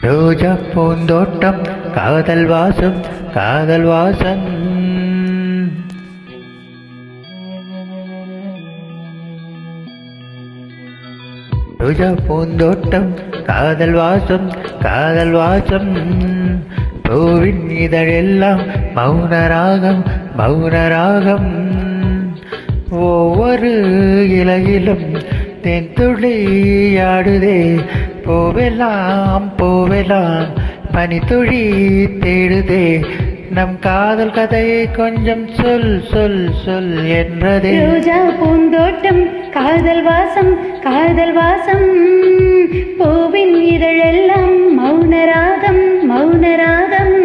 ரோஜா பூந்தோட்டம் காதல் வாசம் காதல் வாசம். ரோஜா பூந்தோட்டம் காதல் வாசம் காதல் வாசம். பூவின் இதழெல்லாம் மௌனராகம் மௌனராகம். ஒவ்வொரு இலையிலும் தென்துளியாடுதே. பூவெல்லாம் பூவெல்லாம் பனித்துளி தேடுதே. நம் காதல் கதையை கொஞ்சம் சொல் சொல் சொல் என்றதே. ரோஜா பூந்தோட்டம் காதல் வாசம் காதல் வாசம். பூவின் இதழெல்லாம் மௌனராகம் மௌனராகம்.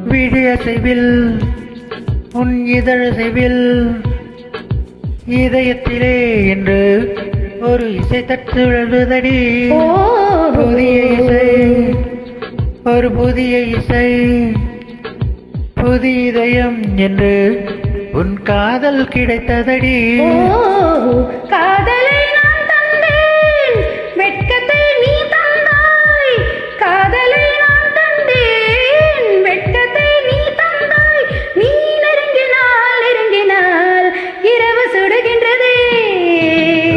விழியசைவில் உன் இதழசைவில் இதயத்திலே என்று ஒரு இசை தட்டு எழுதடி. புதிய இசை ஒரு புதிய இசை புதிய இதயம் என்று உன் காதல் கிடைத்ததடி. காதலை நான் தந்தேன், வெட்கத்தை நீ தந்தாய். காதலை நான் தந்தேன், வெட்கத்தை நீ தந்தாய். நீ நெருங்கினால் நெருங்கினால் இரவு சுடுகின்றதே.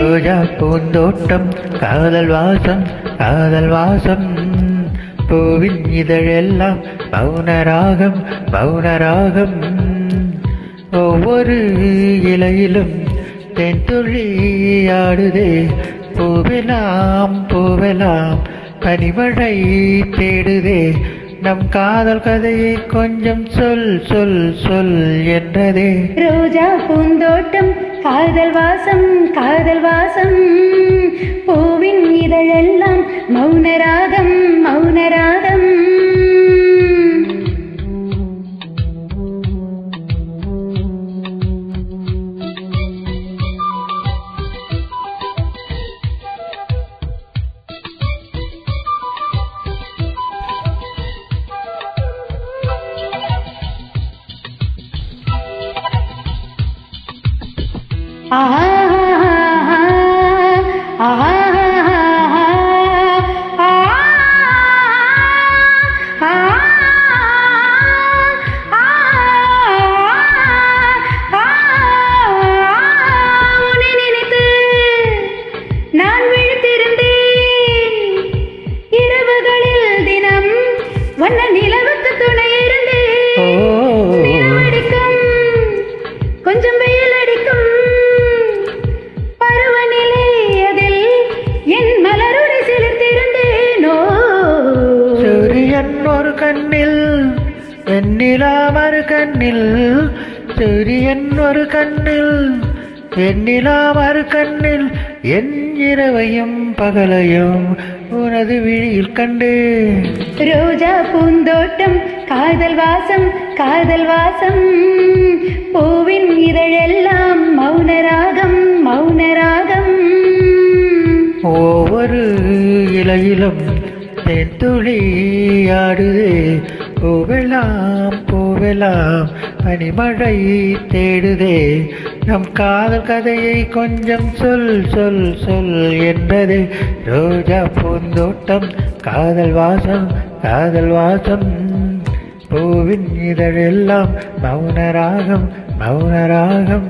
ரோஜா பூந்தோட்டம் காதல் வாசம் காதல் வாசம். பூவின் இதழெல்லாம் மௌனராகம் மௌனராகம். ஒவ்வொரு இலையிலும் தென்துளியாடுதே. பூவெல்லாம் பூவெல்லாம் பனிமழை தேடுதே. நம் காதல் கதையை கொஞ்சம் சொல் சொல் சொல் என்றதே. ரோஜா பூந்தோட்டம் காதல் வாசம் காதல் வாசம். பூவின் இதழெல்லாம் மௌனராகம் மௌனராகம். ஆஹா ஆஹா உன்னை நினைத்து நான் விழித்திருந்தேன். இரவுகளில் தினம் வண்ண நிலவுக்கு துணை இருந்தேன். நிலவடிக்கும் கொஞ்சம் வெயில் அடிக்கும் பருவநிலை அதில் என் மலருடை செலுத்திருந்தேனோ. சூரியன் ஒரு கண்ணில் வெண்ணிலா மறு கண்ணில். சூரியன் ஒரு கண்ணில் வெண்ணிலா மறு கண்ணில். என் இரவையும் பகலையும் உனது விழியில் கண்டு. ரோஜா பூந்தோட்டம் காதல் வாசம் காதல் வாசம். பூவின் இதழெல்லாம் மௌனராகம் மௌனராகம். ஒவ்வொரு இலையிலும் தென்துளியாடுதே. பூவெல்லாம் பூவெல்லாம் பனிமழை தேடுதே. நம் காதல் கதையை கொஞ்சம் சொல் சொல் சொல் என்றதே. ரோஜா பூந்தோட்டம் காதல் வாசம் காதல் வாசம். பூவின் இதழெல்லாம் மௌனராகம் மௌனராகம்.